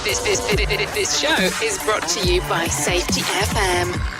This show is brought to you by Safety FM.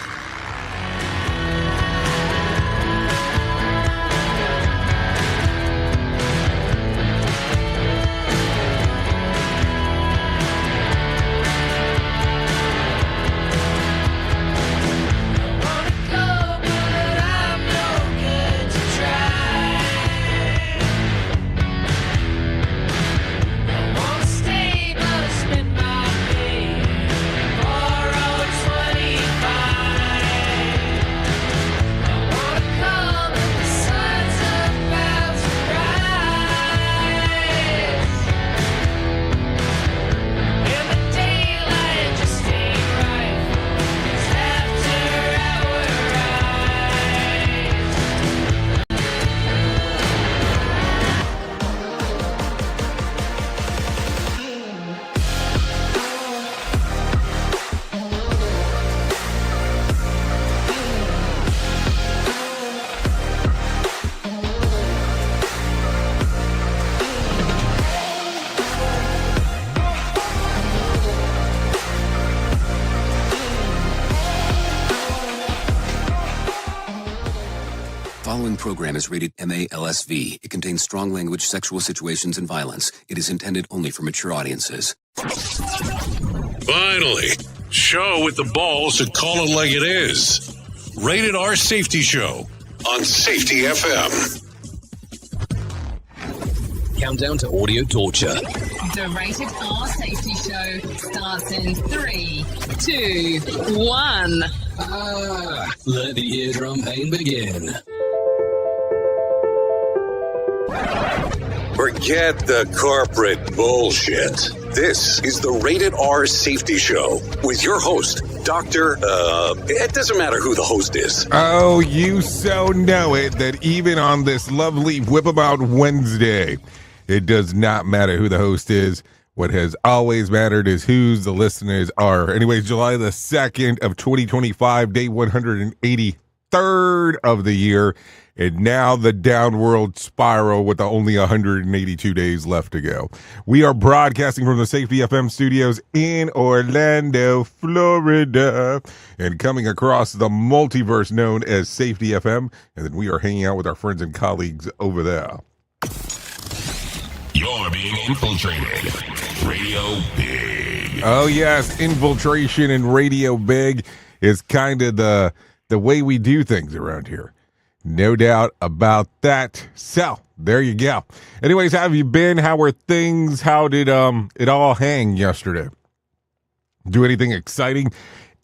Program is rated MALSV. It contains strong language, sexual situations, and violence. It is intended only for mature audiences. Finally, show with the balls to call it like it is. Rated R Safety Show on Safety FM. Countdown to audio torture. The Rated R Safety Show starts in 3, 2, 1. Let the eardrum pain begin. Forget the corporate bullshit. This is the Rated R Safety Show with your host, Dr. It doesn't matter who the host is. Oh, you so know it that even on this lovely Whip 'em Out Wednesday, it does not matter who the host is. What has always mattered is who the listeners are. Anyways, July the 2nd of 2025, day 183rd of the year. And now the downward spiral with only 182 days left to go. We are broadcasting from the Safety FM studios in Orlando, Florida, and coming across the multiverse known as Safety FM. And then we are hanging out with our friends and colleagues over there. You're being infiltrated. Radio Big. Oh, yes. Infiltration and Radio Big is kind of the way we do things around here. No doubt about that. So, there you go. Anyways, how have you been? How were things? How did it all hang yesterday? Do anything exciting?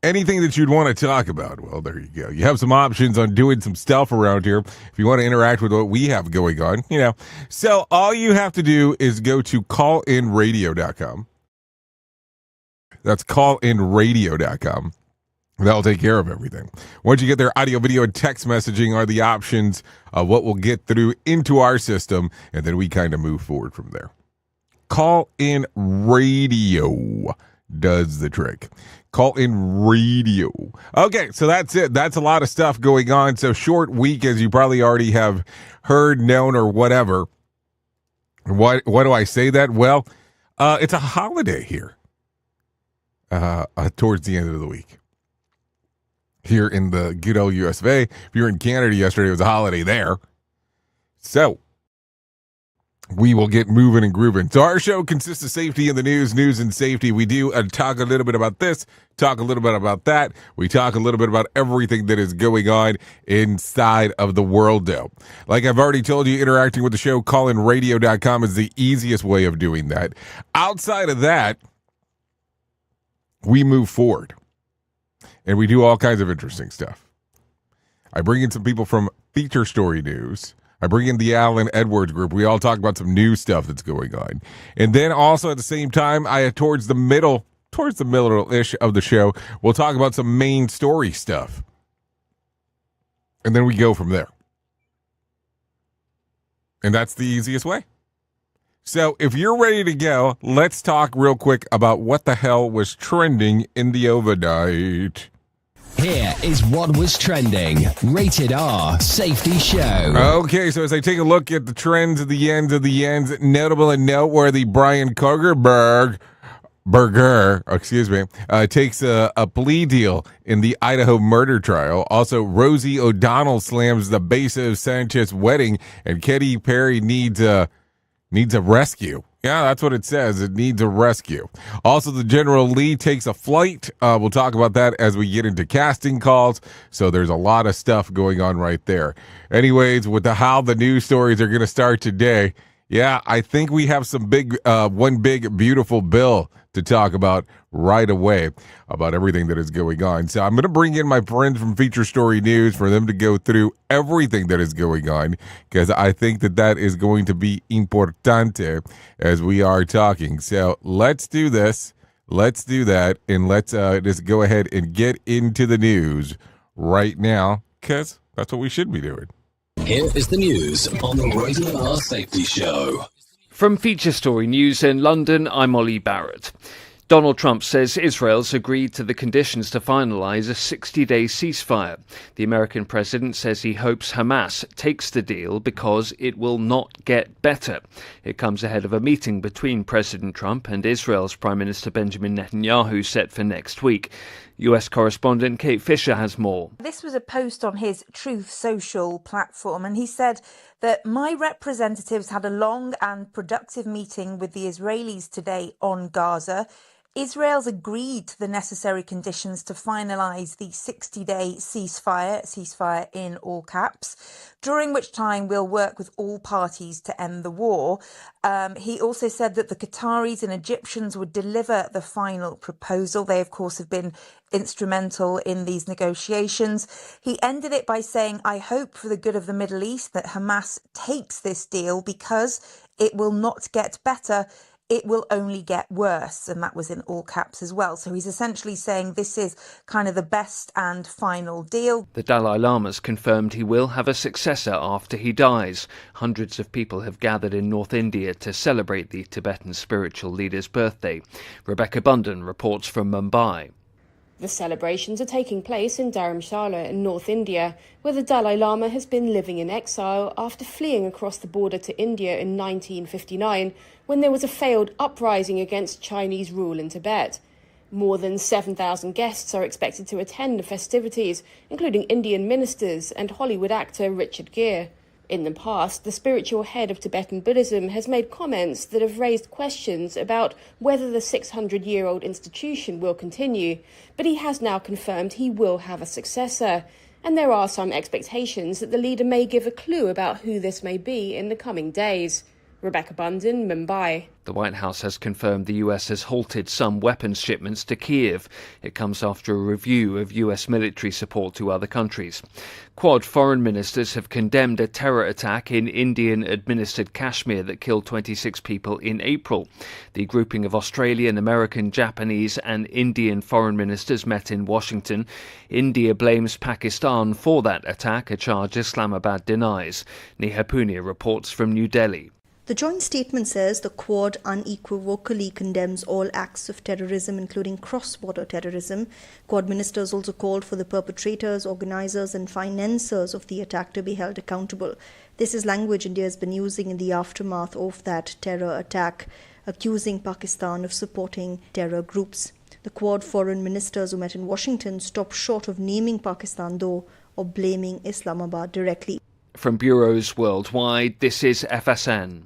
Anything that you'd want to talk about? Well, there you go. You have some options on doing some stuff around here if you want to interact with what we have going on, you know. So, all you have to do is go to callinradio.com. That's callinradio.com. That'll take care of everything. Once you get there, audio, video, and text messaging are the options of what we'll get through into our system, and then we kind of move forward from there. Call in radio does the trick. Call in radio. Okay, so that's it. That's a lot of stuff going on. So short week, as you probably already have heard, known, or whatever. Why do I say that? Well, it's a holiday here towards the end of the week. Here in the good old US of A. If you were in Canada yesterday, it was a holiday there. So, we will get moving and grooving. So, our show consists of safety in the news and safety. We do talk a little bit about this, talk a little bit about that. We talk a little bit about everything that is going on inside of the world, though. Like I've already told you, interacting with the show, callinradio.com is the easiest way of doing that. Outside of that, we move forward. And we do all kinds of interesting stuff. I bring in some people from Feature Story News. I bring in the Alan Edwards group. We all talk about some new stuff that's going on. And then also at the same time, towards the middle-ish of the show, we'll talk about some main story stuff. And then we go from there. And that's the easiest way. So if you're ready to go, let's talk real quick about what the hell was trending in the overnight. Here is what was trending. Rated R Safety Show. Okay, so as I take a look at the trends of the ends, notable and noteworthy, Brian Kogerberg takes a plea deal in the Idaho murder trial. Also, Rosie O'Donnell slams the base of Sanchez's wedding, and Katy Perry needs a rescue. Yeah, that's what it says. It needs a rescue. Also, the General Lee takes a flight. We'll talk about that as we get into casting calls. So there's a lot of stuff going on right there. Anyways, with how the news stories are going to start today, yeah, I think we have some one big, beautiful bill to talk about right away about everything that is going on. So I'm going to bring in my friends from Feature Story News for them to go through everything that is going on, because I think that is going to be importante as we are talking. So let's do this. Let's do that. And let's just go ahead and get into the news right now, because that's what we should be doing. Here is the news on the Rated R Safety Show. From Feature Story News in London, I'm Ollie Barrett. Donald Trump says Israel's agreed to the conditions to finalise a 60-day ceasefire. The American president says he hopes Hamas takes the deal because it will not get better. It comes ahead of a meeting between President Trump and Israel's Prime Minister Benjamin Netanyahu set for next week. US correspondent Kate Fisher has more. This was a post on his Truth Social platform, and he said that my representatives had a long and productive meeting with the Israelis today on Gaza. Israel's agreed to the necessary conditions to finalise the 60-day ceasefire in all caps, during which time we'll work with all parties to end the war. He also said that the Qataris and Egyptians would deliver the final proposal. They, of course, have been instrumental in these negotiations. He ended it by saying, I hope for the good of the Middle East that Hamas takes this deal because it will not get better. It will only get worse. And that was in all caps as well. So he's essentially saying this is kind of the best and final deal. The Dalai Lama's confirmed he will have a successor after he dies. Hundreds of people have gathered in North India to celebrate the Tibetan spiritual leader's birthday. Rebecca Bundan reports from Mumbai. The celebrations are taking place in Dharamshala in North India, where the Dalai Lama has been living in exile after fleeing across the border to India in 1959, when there was a failed uprising against Chinese rule in Tibet. More than 7,000 guests are expected to attend the festivities, including Indian ministers and Hollywood actor Richard Gere. In the past, the spiritual head of Tibetan Buddhism has made comments that have raised questions about whether the 600-year-old institution will continue, but he has now confirmed he will have a successor. And there are some expectations that the leader may give a clue about who this may be in the coming days. Rebecca Bundan, Mumbai. The White House has confirmed the US has halted some weapons shipments to Kyiv. It comes after a review of US military support to other countries. Quad foreign ministers have condemned a terror attack in Indian-administered Kashmir that killed 26 people in April. The grouping of Australian, American, Japanese and Indian foreign ministers met in Washington. India blames Pakistan for that attack, a charge Islamabad denies. Neha Punia reports from New Delhi. The joint statement says the Quad unequivocally condemns all acts of terrorism, including cross-border terrorism. Quad ministers also called for the perpetrators, organisers and financiers of the attack to be held accountable. This is language India has been using in the aftermath of that terror attack, accusing Pakistan of supporting terror groups. The Quad foreign ministers who met in Washington stopped short of naming Pakistan, though, or blaming Islamabad directly. From bureaus worldwide, this is FSN.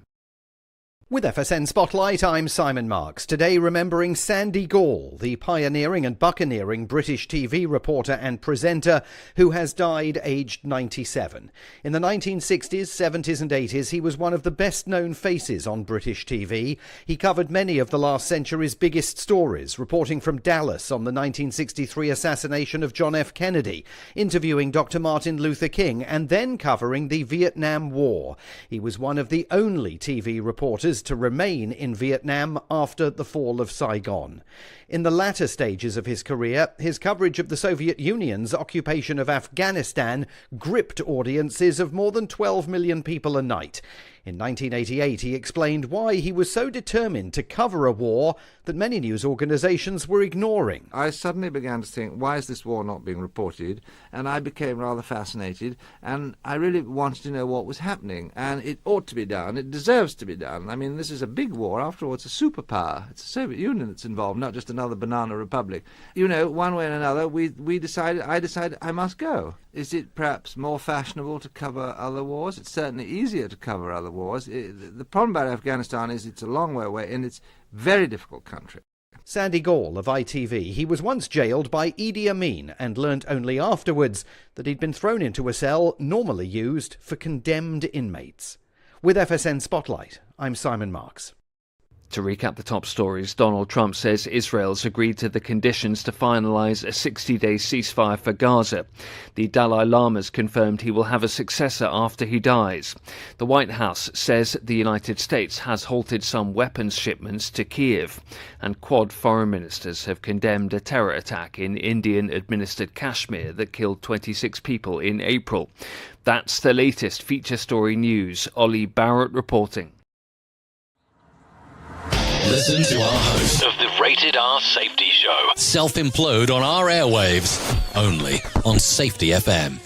With FSN Spotlight, I'm Simon Marks. Today remembering Sandy Gall, the pioneering and buccaneering British TV reporter and presenter who has died aged 97. In the 1960s, 70s and 80s, he was one of the best-known faces on British TV. He covered many of the last century's biggest stories, reporting from Dallas on the 1963 assassination of John F. Kennedy, interviewing Dr. Martin Luther King, and then covering the Vietnam War. He was one of the only TV reporters to remain in Vietnam after the fall of Saigon. In the latter stages of his career, his coverage of the Soviet Union's occupation of Afghanistan gripped audiences of more than 12 million people a night. In 1988, he explained why he was so determined to cover a war that many news organizations were ignoring. I suddenly began to think, why is this war not being reported? And I became rather fascinated, and I really wanted to know what was happening. And it ought to be done. It deserves to be done. I mean, this is a big war. After all, it's a superpower. It's the Soviet Union that's involved, not just another banana republic. You know, one way or another, I decided I must go. Is it perhaps more fashionable to cover other wars? It's certainly easier to cover other wars. The problem about Afghanistan is it's a long way away, and it's a very difficult country. Sandy Gall of ITV. He was once jailed by Idi Amin and learnt only afterwards that he'd been thrown into a cell normally used for condemned inmates. With FSN Spotlight, I'm Simon Marks. To recap the top stories, Donald Trump says Israel's agreed to the conditions to finalise a 60-day ceasefire for Gaza. The Dalai Lama's confirmed he will have a successor after he dies. The White House says the United States has halted some weapons shipments to Kyiv. And Quad foreign ministers have condemned a terror attack in Indian-administered Kashmir that killed 26 people in April. That's the latest feature story news. Ollie Barrett reporting. Listen to our host of the Rated R Safety Show. Self-implode on our airwaves, only on Safety FM.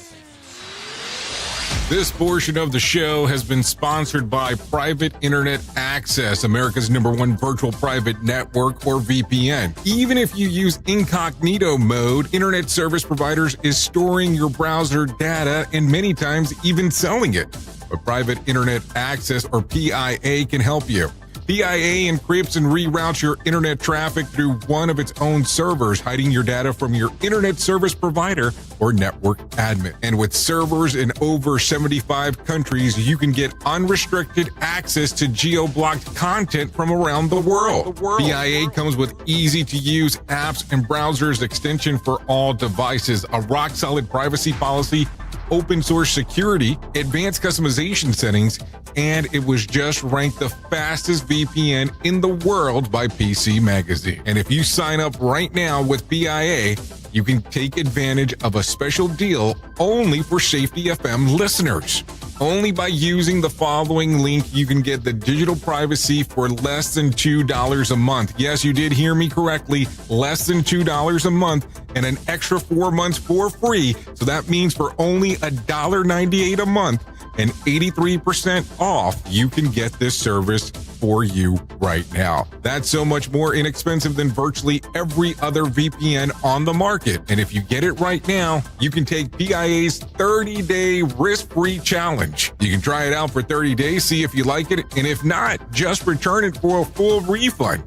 This portion of the show has been sponsored by Private Internet Access, America's #1 virtual private network, or VPN. Even if you use incognito mode, internet service providers is storing your browser data and many times even selling it. But Private Internet Access, or PIA, can help you. PIA encrypts and reroutes your internet traffic through one of its own servers, hiding your data from your internet service provider or network admin. And with servers in over 75 countries, you can get unrestricted access to geo-blocked content from around the world. PIA comes with easy-to-use apps and browsers extension for all devices, a rock-solid privacy policy, open source security, advanced customization settings, and it was just ranked the fastest VPN in the world by PC Magazine. And if you sign up right now with PIA, you can take advantage of a special deal only for Safety FM listeners. Only by using the following link, you can get the digital privacy for less than $2 a month. Yes, you did hear me correctly, less than $2 a month, and an extra 4 months for free. So that means for only $1.98 a month and 83% off, you can get this service for you right now. That's so much more inexpensive than virtually every other VPN on the market. And if you get it right now, you can take PIA's 30-day risk-free challenge. You can try it out for 30 days, see if you like it, and if not, just return it for a full refund.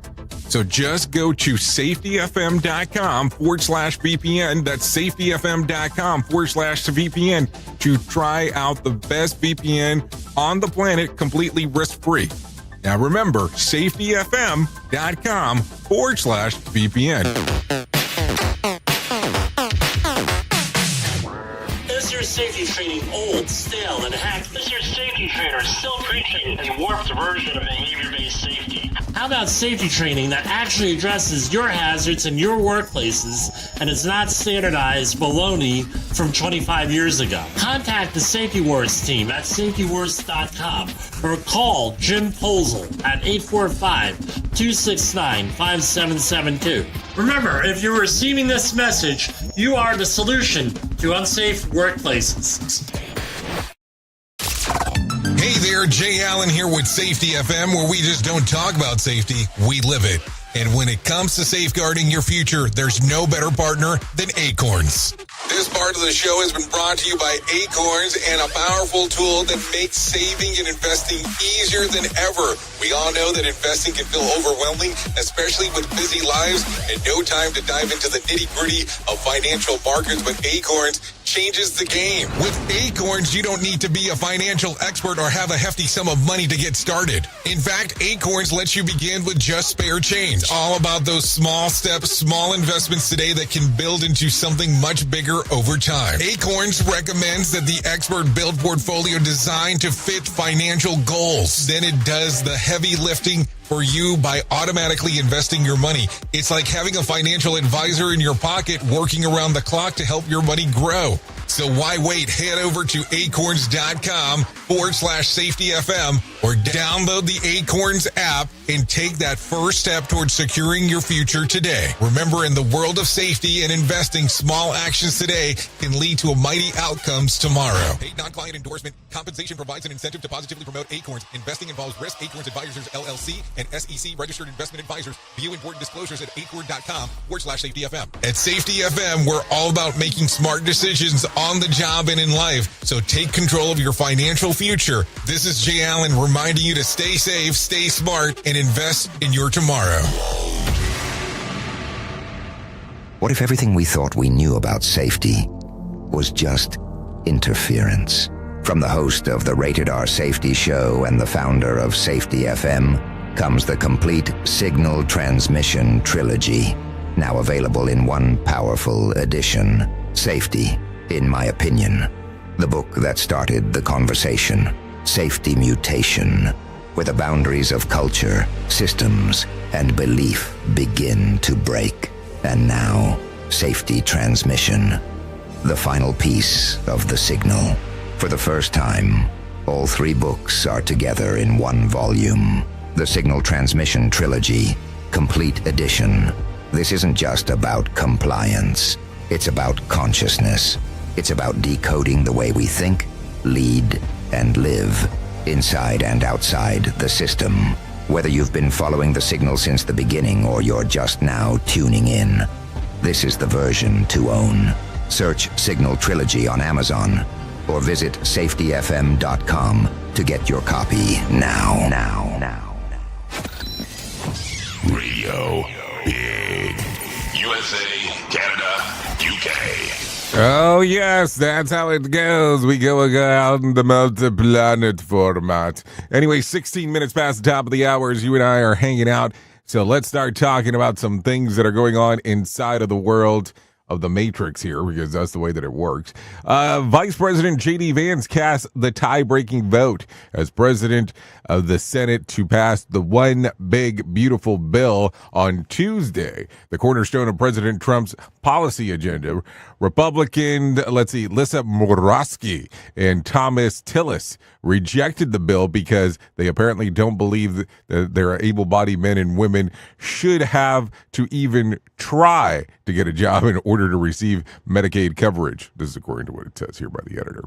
So just go to safetyfm.com/VPN. That's safetyfm.com/VPN to try out the best VPN on the planet completely risk-free. Now remember, safetyfm.com/VPN. Is your safety training old, stale, and hacked? Is your safety trainer still preaching a warped version of behavior-based safety? How about safety training that actually addresses your hazards in your workplaces and is not standardized baloney from 25 years ago? Contact the Safety Wars team at safetywars.com or call Jim Posel at 845-269-5772. Remember, if you're receiving this message, you are the solution to unsafe workplaces. Hey there, Jay Allen here with Safety FM, where we just don't talk about safety, we live it. And when it comes to safeguarding your future, there's no better partner than Acorns. This part of the show has been brought to you by Acorns and a powerful tool that makes saving and investing easier than ever. We all know that investing can feel overwhelming, especially with busy lives and no time to dive into the nitty-gritty of financial markets, but Acorns changes the game. With Acorns, you don't need to be a financial expert or have a hefty sum of money to get started. In fact, Acorns lets you begin with just spare change. All about those small steps, small investments today that can build into something much bigger over time. Acorns recommends that the expert build portfolio designed to fit financial goals. Then it does the heavy lifting for you by automatically investing your money. It's like having a financial advisor in your pocket working around the clock to help your money grow. So why wait? Head over to acorns.com acorns.com/safetyfm or download the Acorns app and take that first step towards securing your future today. Remember, in the world of safety and investing, small actions today can lead to a mighty outcomes tomorrow. Paid non-client endorsement. Compensation provides an incentive to positively promote Acorns. Investing involves risk. Acorns Advisors, LLC, and SEC registered investment advisors. View important disclosures at acorn.com/safetyfm. At Safety FM, we're all about making smart decisions on the job and in life. So take control of your financial future. This is Jay Allen reminding you to stay safe, stay smart, and invest in your tomorrow. What if everything we thought we knew about safety was just interference? From the host of the Rated R Safety Show and the founder of Safety FM comes the complete Signal Transmission Trilogy, now available in one powerful edition. Safety, in my opinion. The book that started the conversation. Safety Mutation, where the boundaries of culture, systems, and belief begin to break. And now, Safety Transmission, the final piece of the signal. For the first time, all three books are together in one volume. The Signal Transmission Trilogy, Complete Edition. This isn't just about compliance. It's about consciousness. It's about decoding the way we think, lead, and live, inside and outside the system. Whether you've been following the signal since the beginning or you're just now tuning in, this is the version to own. Search Signal Trilogy on Amazon or visit safetyfm.com to get your copy now. Radio Big. USA, Canada, UK. Oh, yes, that's how it goes. We go out in the multi-planet format. Anyway, 16 minutes past the top of the hour as you and I are hanging out. So let's start talking about some things that are going on inside of the world of the Matrix here, because that's the way that it works. Vice President J.D. Vance cast the tie-breaking vote as president of the Senate to pass the One Big Beautiful Bill on Tuesday, the cornerstone of President Trump's policy agenda. Republican, Lisa Murkowski and Thomas Tillis rejected the bill because they apparently don't believe that their able-bodied men and women should have to even try to get a job in order to receive Medicaid coverage. This is according to what it says here by the editor.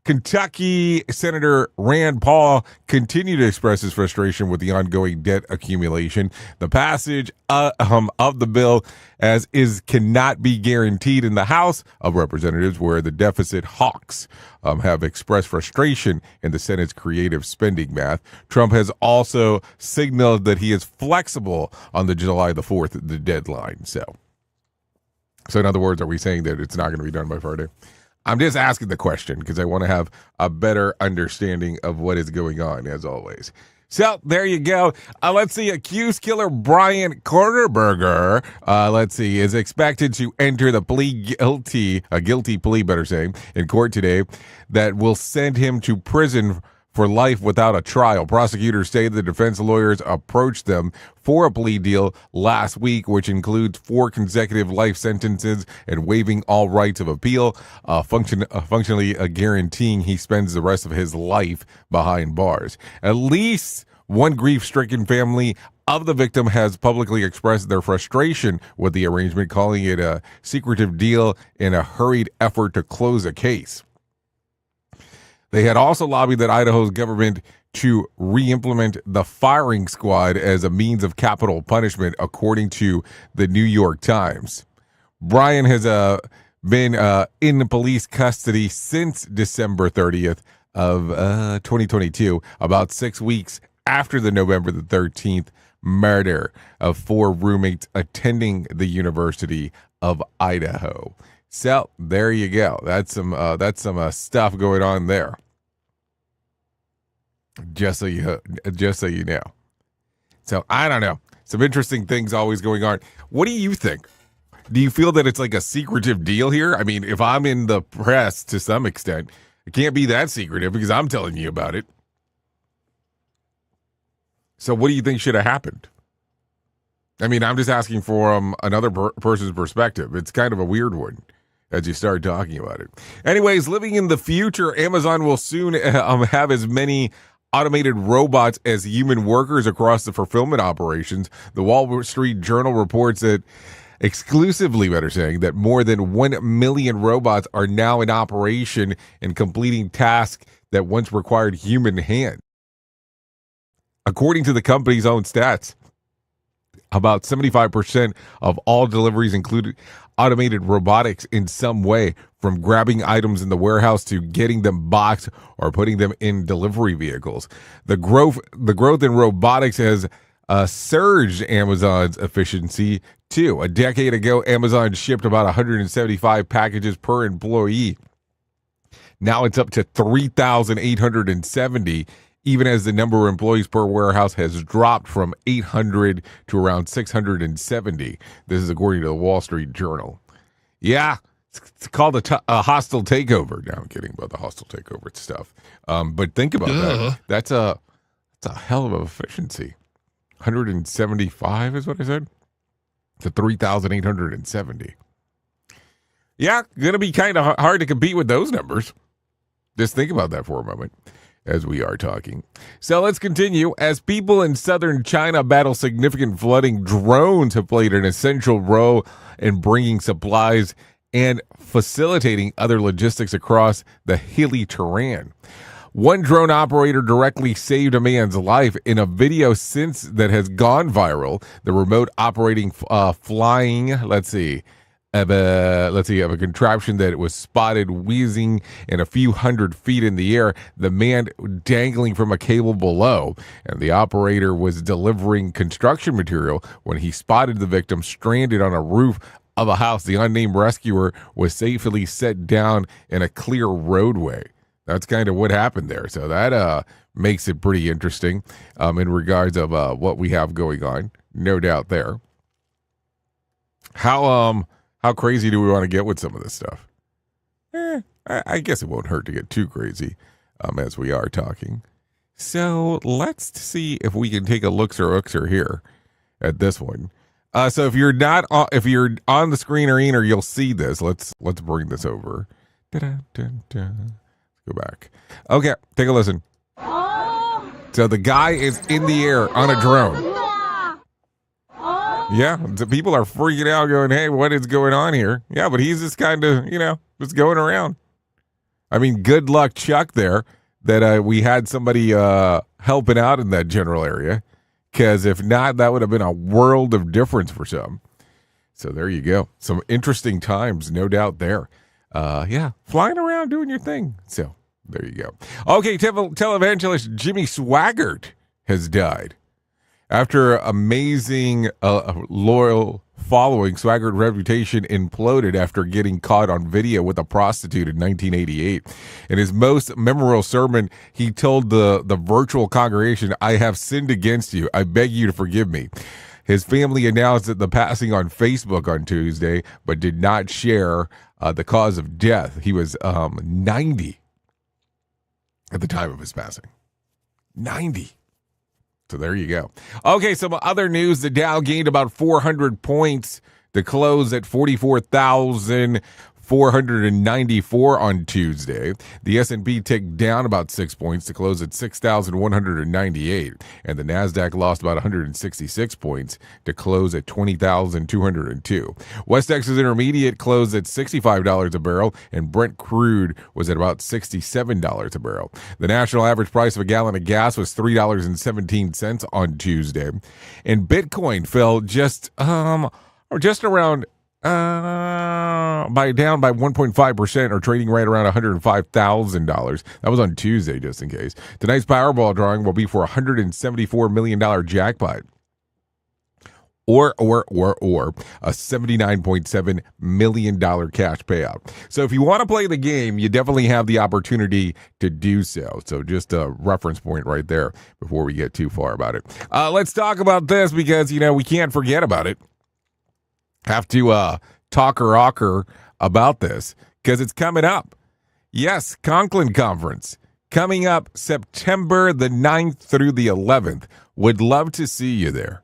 Kentucky Senator Rand Paul continued to express his frustration with the ongoing debt accumulation. The passage of the bill as is cannot be guaranteed in the House of Representatives, where the deficit hawks have expressed frustration in the Senate's creative spending math. Trump has also signaled that he is flexible on the July the 4th, the deadline. So in other words, are we saying that it's not going to be done by Friday? I'm just asking the question because I want to have a better understanding of what is going on, as always. So there you go. Let's see. Accused killer Brian Kornberger, is expected to enter the guilty plea, in court today that will send him to prison for life without a trial. Prosecutors say the defense lawyers approached them for a plea deal last week, which includes 4 consecutive life sentences and waiving all rights of appeal, functionally guaranteeing he spends the rest of his life behind bars. At least one grief-stricken family of the victim has publicly expressed their frustration with the arrangement, calling it a secretive deal in a hurried effort to close a case. They had also lobbied that Idaho's government to re-implement the firing squad as a means of capital punishment, according to the New York Times. Brian has been in police custody since December 30th of 2022, about 6 weeks after the November the 13th murder of 4 roommates attending the University of Idaho. So there you go. That's some stuff going on there. Just so you know. So I don't know. Some interesting things always going on. What do you think? Do you feel that it's like a secretive deal here? I mean, if I'm in the press to some extent, it can't be that secretive because I'm telling you about it. So what do you think should have happened? I mean, I'm just asking for another person's perspective. It's kind of a weird one. as you start talking about it. Anyways, living in the future, Amazon will soon have as many automated robots as human workers across the fulfillment operations. The Wall Street Journal reports that exclusively, better saying, that more than 1 million robots are now in operation and completing tasks that once required human hands. According to the company's own stats, about 75% of all deliveries include automated robotics in some way, from grabbing items in the warehouse to getting them boxed or putting them in delivery vehicles. The growth in robotics has surged Amazon's efficiency too. A decade ago, Amazon shipped about 175 packages per employee. Now it's up to 3,870, even as the number of employees per warehouse has dropped from 800 to around 670. This is according to the Wall Street Journal. Yeah, it's called a hostile takeover. No, I'm kidding about the hostile takeover stuff. But think about that. That's a hell of an efficiency. 175 is what I said? To 3,870. Yeah, going to be kind of hard to compete with those numbers. Just think about that for a moment as we are talking. So let's continue. As people in southern China battle significant flooding, drones have played an essential role in bringing supplies and facilitating other logistics across the hilly terrain. One drone operator directly saved a man's life in a video since that has gone viral. The remote operating flying, of a contraption that was spotted whizzing in a few hundred feet in the air, the man dangling from a cable below, and the operator was delivering construction material when he spotted the victim stranded on a roof of a house. The unnamed rescuer was safely set down in a clear roadway. That's kind of what happened there. So that makes it pretty interesting in regards of what we have going on. No doubt there. How crazy do we want to get with some of this stuff? I guess it won't hurt to get too crazy as we are talking. So let's see if we can take a looker here at this one. So if you're on the screen or you'll see this. Let's bring this over. Go back. Okay, take a listen. So the guy is in the air on a drone. Yeah, the people are freaking out going, hey, what is going on here? Yeah, but he's just kind of, just going around. I mean, good luck, Chuck, there, that we had somebody helping out in that general area, because if not, that would have been a world of difference for some. So there you go. Some interesting times, no doubt there. Yeah, flying around doing your thing. So there you go. Okay, televangelist Jimmy Swaggart has died. After amazing loyal following, Swaggart's reputation imploded after getting caught on video with a prostitute in 1988. In his most memorable sermon, he told the virtual congregation, "I have sinned against you. I beg you to forgive me." His family announced that the passing on Facebook on Tuesday, but did not share the cause of death. He was 90 at the time of his passing. 90. So there you go. Okay, some other news. The Dow gained about 400 points to close at 44,494 on Tuesday. The S&P ticked down about 6 points to close at 6,198. And the NASDAQ lost about 166 points to close at 20,202. West Texas Intermediate closed at $65 a barrel, and Brent crude was at about $67 a barrel. The national average price of a gallon of gas was $3.17 on Tuesday. And Bitcoin fell just around down by 1.5%, or trading right around $105,000. That was on Tuesday, just in case. Tonight's Powerball drawing will be for a $174 million jackpot, or a $79.7 million cash payout. So if you want to play the game, you definitely have the opportunity to do so. So just a reference point right there before we get too far about it. Let's talk about this, because, we can't forget about it. Have to talker about this, because it's coming up. Yes, Conklin Conference coming up September the 9th through the 11th. Would love to see you there.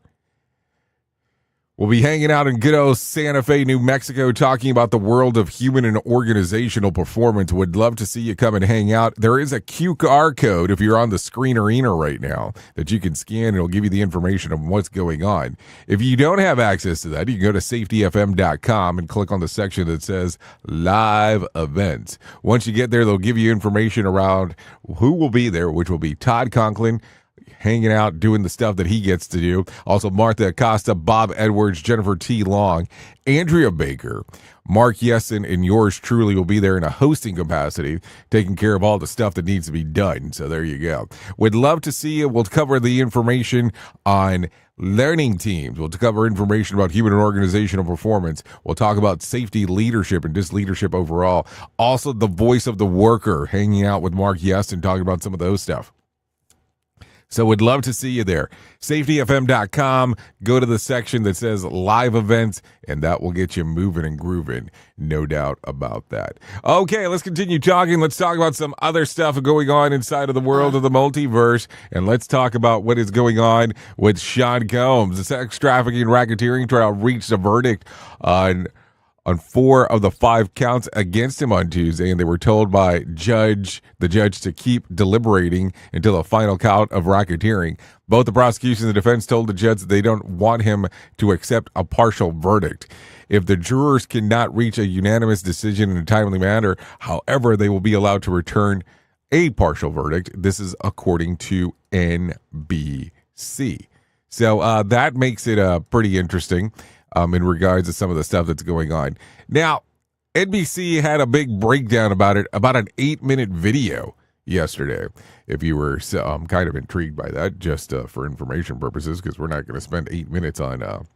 We'll be hanging out in good old Santa Fe, New Mexico, talking about the world of human and organizational performance. Would love to see you come and hang out. There is a QR code if you're on the Screen Arena right now that you can scan. It'll give you the information of what's going on. If you don't have access to that, you can go to safetyfm.com and click on the section that says Live Events. Once you get there, they'll give you information around who will be there, which will be Todd Conklin, hanging out, doing the stuff that he gets to do. Also, Martha Acosta, Bob Edwards, Jennifer T. Long, Andrea Baker, Mark Yesson, and yours truly will be there in a hosting capacity, taking care of all the stuff that needs to be done. So there you go. Would love to see you. We'll cover the information on learning teams. We'll cover information about human and organizational performance. We'll talk about safety leadership and just leadership overall. Also, the voice of the worker, hanging out with Mark Yesson, talking about some of those stuff. So would love to see you there. SafetyFM.com. Go to the section that says live events, and that will get you moving and grooving. No doubt about that. Okay, let's continue talking. Let's talk about some other stuff going on inside of the world of the multiverse. And let's talk about what is going on with Sean Combs. The sex trafficking and racketeering trial reached a verdict on 4 of the 5 counts against him on Tuesday, and they were told by the judge to keep deliberating until the final count of racketeering. Both the prosecution and the defense told the judge that they don't want him to accept a partial verdict. If the jurors cannot reach a unanimous decision in a timely manner, however, they will be allowed to return a partial verdict. This is according to NBC. So that makes it pretty interesting. In regards to some of the stuff that's going on. Now, NBC had a big breakdown about it, about an 8-minute video yesterday. If you were kind of intrigued by that, just for information purposes, because we're not going to spend 8 minutes on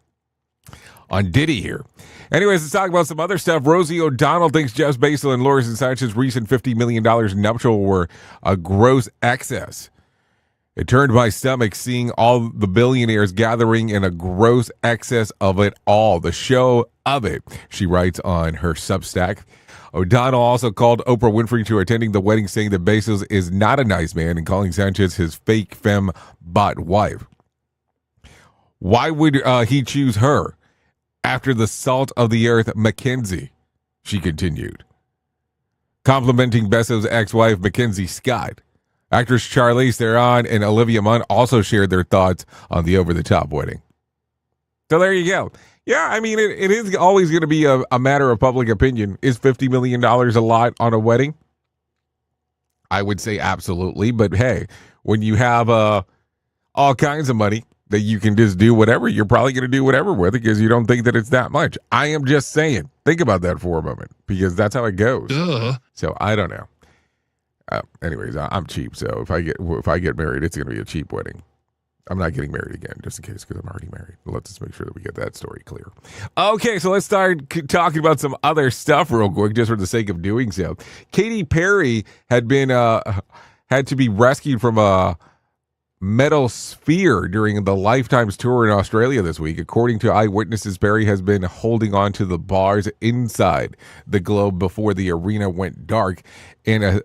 Diddy here. Anyways, let's talk about some other stuff. Rosie O'Donnell thinks Jeff Bezos and Loris and Sanchez's recent $50 million nuptial were a gross excess. It turned my stomach seeing all the billionaires gathering in a gross excess of it all, the show of it, she writes on her Substack. O'Donnell also called Oprah Winfrey to attending the wedding, saying that Bezos is not a nice man and calling Sanchez his fake femme bot wife. Why would he choose her after the salt of the earth Mackenzie? She continued, complimenting Bezos' ex-wife Mackenzie Scott. Actress Charlize Theron and Olivia Munn also shared their thoughts on the over-the-top wedding. So there you go. Yeah, I mean, it is always going to be a matter of public opinion. Is $50 million a lot on a wedding? I would say absolutely. But hey, when you have all kinds of money that you can just do whatever, you're probably going to do whatever with it because you don't think that it's that much. I am just saying. Think about that for a moment because that's how it goes. So I don't know. Anyways, I'm cheap, so if I get married, it's going to be a cheap wedding. I'm not getting married again, just in case, because I'm already married. Let's just make sure that we get that story clear. Okay, so let's start talking about some other stuff real quick, just for the sake of doing so. Katy Perry had to be rescued from a metal sphere during the Lifetime's tour in Australia this week. According to eyewitnesses, Perry has been holding on to the bars inside the globe before the arena went dark, and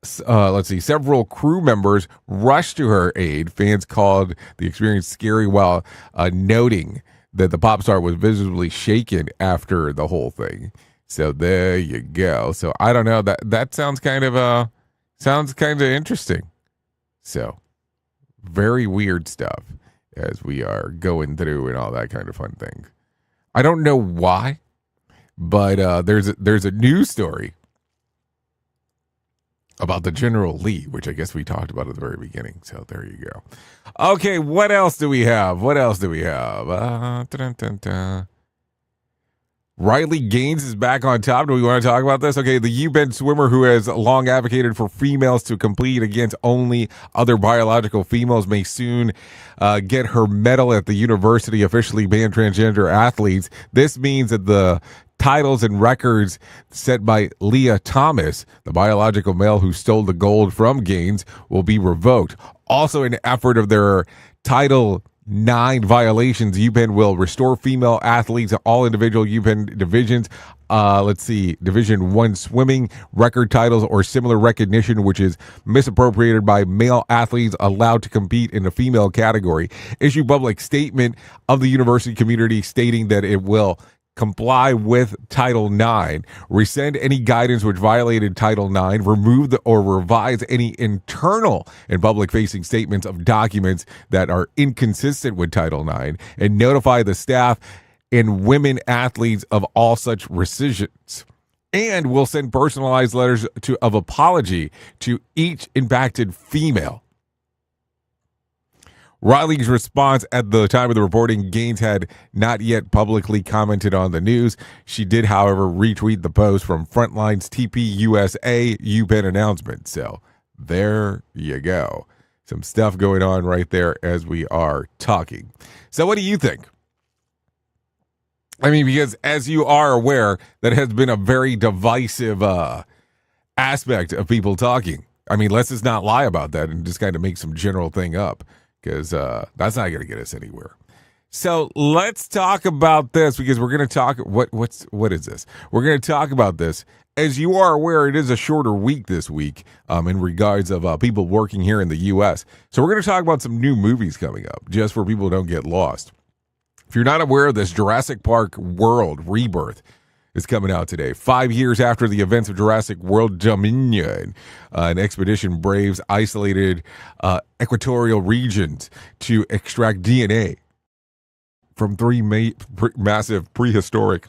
several crew members rushed to her aid. Fans called the experience scary while noting that the pop star was visibly shaken after the whole thing. So there you go. So I don't know, that sounds kind of interesting. So very weird stuff as we are going through and all that kind of fun thing. I don't know why, but there's a news story about the General Lee, which I guess we talked about at the very beginning. So there you go. Okay, what else do we have? Riley Gaines is back on top. Do we want to talk about this? Okay, the U-Bend swimmer who has long advocated for females to compete against only other biological females may soon get her medal at the university, officially banned transgender athletes. This means that the titles and records set by Leah Thomas, the biological male who stole the gold from Gaines, will be revoked. Also, an effort of their title 9 violations. UPenn will restore female athletes at all individual UPenn divisions. Let's see, Division 1 swimming, record titles, or similar recognition, which is misappropriated by male athletes allowed to compete in the female category. Issue public statement of the university community stating that it will comply with Title IX, rescind any guidance which violated Title IX, remove or revise any internal and public-facing statements of documents that are inconsistent with Title IX, and notify the staff and women athletes of all such rescissions. And will send personalized letters of apology to each impacted female. Riley's response at the time of the reporting, Gaines had not yet publicly commented on the news. She did, however, retweet the post from Frontline's TPUSA UPenn announcement. So there you go. Some stuff going on right there as we are talking. So what do you think? I mean, because as you are aware, that has been a very divisive aspect of people talking. I mean, let's just not lie about that and just kind of make some general thing up. Because that's not going to get us anywhere. So let's talk about this, because we're going to talk. What is this? We're going to talk about this. As you are aware, it is a shorter week this week in regards of people working here in the U.S. So we're going to talk about some new movies coming up, just for people who don't get lost. If you're not aware of this, Jurassic Park World Rebirth is coming out today. 5 years after the events of Jurassic World Dominion, an expedition braves isolated equatorial regions to extract DNA from 3 massive prehistoric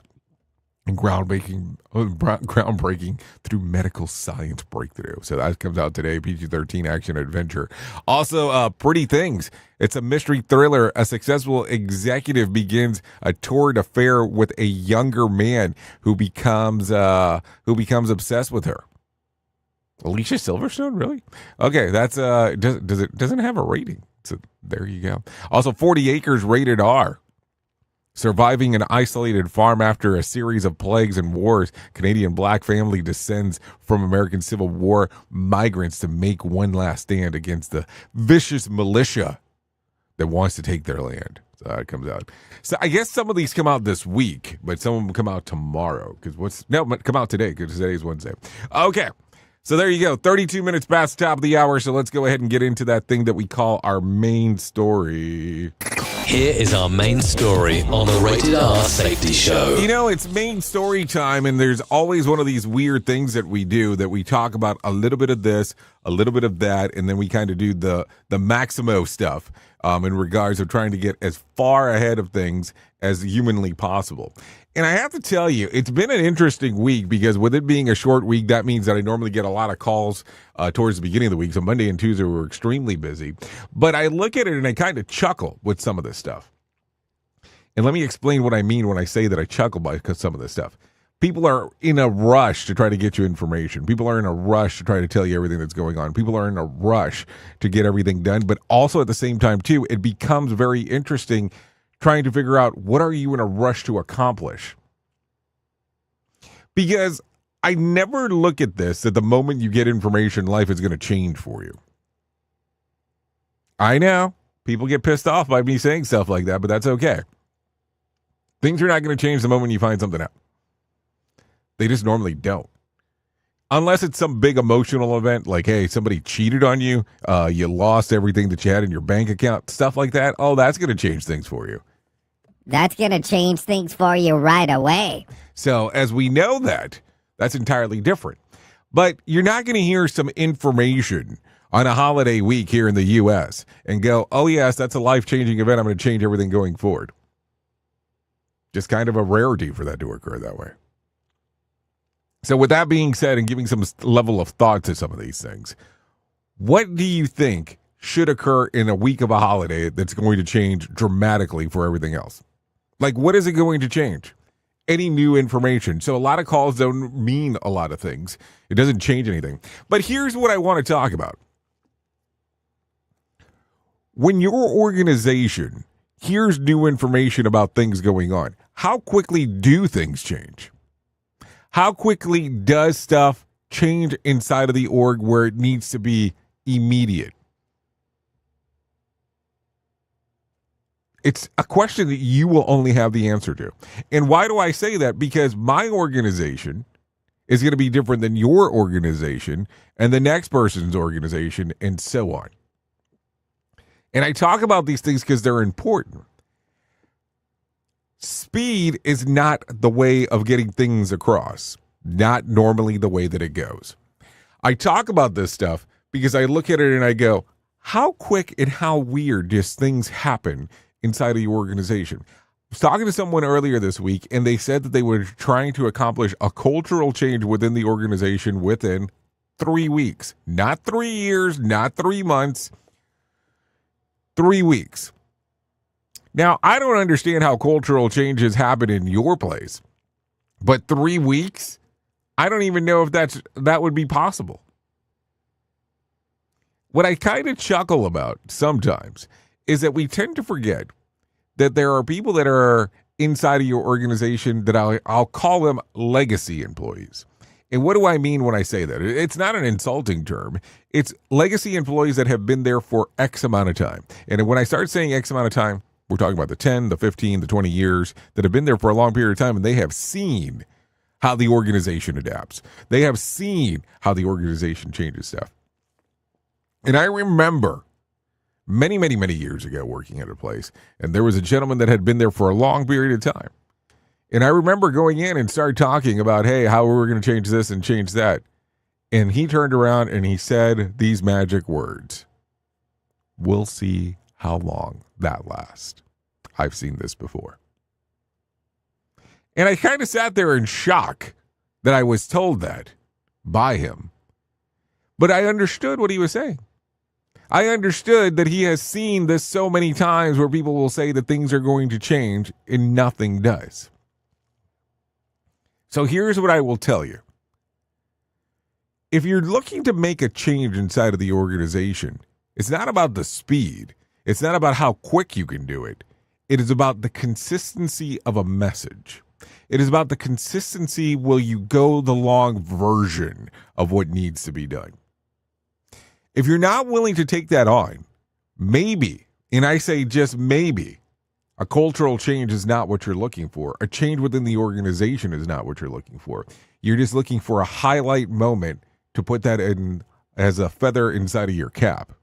and groundbreaking through medical science breakthrough. So that comes out today, PG-13 action adventure. Also, Pretty Things. It's a mystery thriller. A successful executive begins a torrid affair with a younger man who becomes obsessed with her. Alicia Silverstone, really? Okay, that's doesn't have a rating. So there you go. Also, 40 Acres rated R. Surviving an isolated farm after a series of plagues and wars, Canadian black family descends from American Civil War migrants to make one last stand against the vicious militia that wants to take their land. So it comes out. So I guess some of these come out this week, but some of them come out tomorrow. Come out today, because today's Wednesday. Okay. So there you go. 32 minutes past the top of the hour. So let's go ahead and get into that thing that we call our main story. Here is our main story on the Rated R Safety Show. You know, it's main story time, and there's always one of these weird things that we do, that we talk about a little bit of this, a little bit of that, and then we kind of do the Maximo stuff in regards of trying to get as far ahead of things as humanly possible. And I have to tell you, it's been an interesting week, because with it being a short week, that means that I normally get a lot of calls towards the beginning of the week. So Monday and Tuesday were extremely busy. But I look at it and I kind of chuckle with some of this stuff. And let me explain what I mean when I say that I chuckle by some of this stuff. People are in a rush to try to get you information. People are in a rush to try to tell you everything that's going on. People are in a rush to get everything done. But also at the same time, too, it becomes very interesting trying to figure out, what are you in a rush to accomplish? Because I never look at this that the moment you get information, life is going to change for you. I know people get pissed off by me saying stuff like that, but that's okay. Things are not going to change the moment you find something out. They just normally don't. Unless it's some big emotional event, like, hey, somebody cheated on you, you lost everything that you had in your bank account, stuff like that. Oh, that's going to change things for you. That's going to change things for you right away. So as we know that's entirely different. But you're not going to hear some information on a holiday week here in the U.S. and go, oh, yes, that's a life-changing event. I'm going to change everything going forward. Just kind of a rarity for that to occur that way. So with that being said, and giving some level of thought to some of these things, what do you think should occur in a week of a holiday that's going to change dramatically for everything else? Like, what is it going to change? Any new information. So a lot of calls don't mean a lot of things. It doesn't change anything. But here's what I want to talk about. When your organization hears new information about things going on, how quickly do things change? How quickly does stuff change inside of the org where it needs to be immediate? It's a question that you will only have the answer to. And why do I say that? Because my organization is going to be different than your organization and the next person's organization and so on. And I talk about these things because they're important. Speed is not the way of getting things across, not normally the way that it goes. I talk about this stuff because I look at it and I go, how quick and how weird does things happen inside of your organization? I was talking to someone earlier this week, and they said that they were trying to accomplish a cultural change within the organization within 3 weeks. Not 3 years, not 3 months, 3 weeks. Now, I don't understand how cultural changes happen in your place, but 3 weeks? I don't even know if that would be possible. What I kind of chuckle about sometimes is that we tend to forget that there are people that are inside of your organization that I'll call them legacy employees. And what do I mean when I say that? It's not an insulting term. It's legacy employees that have been there for X amount of time. And when I start saying X amount of time, we're talking about the 10, the 15, the 20 years that have been there for a long period of time, and they have seen how the organization adapts. They have seen how the organization changes stuff. And I remember many, many, many years ago working at a place, and there was a gentleman that had been there for a long period of time. And I remember going in and started talking about, hey, how we're going to change this and change that. And he turned around and he said these magic words: we'll see how long that lasts. I've seen this before. And I kind of sat there in shock that I was told that by him. But I understood what he was saying. I understood that he has seen this so many times where people will say that things are going to change and nothing does. So here's what I will tell you. If you're looking to make a change inside of the organization, it's not about the speed. It's not about how quick you can do it. It is about the consistency of a message. It is about the consistency. Will you go the long version of what needs to be done? If you're not willing to take that on, maybe, and I say just maybe, a cultural change is not what you're looking for. A change within the organization is not what you're looking for. You're just looking for a highlight moment to put that in as a feather inside of your cap.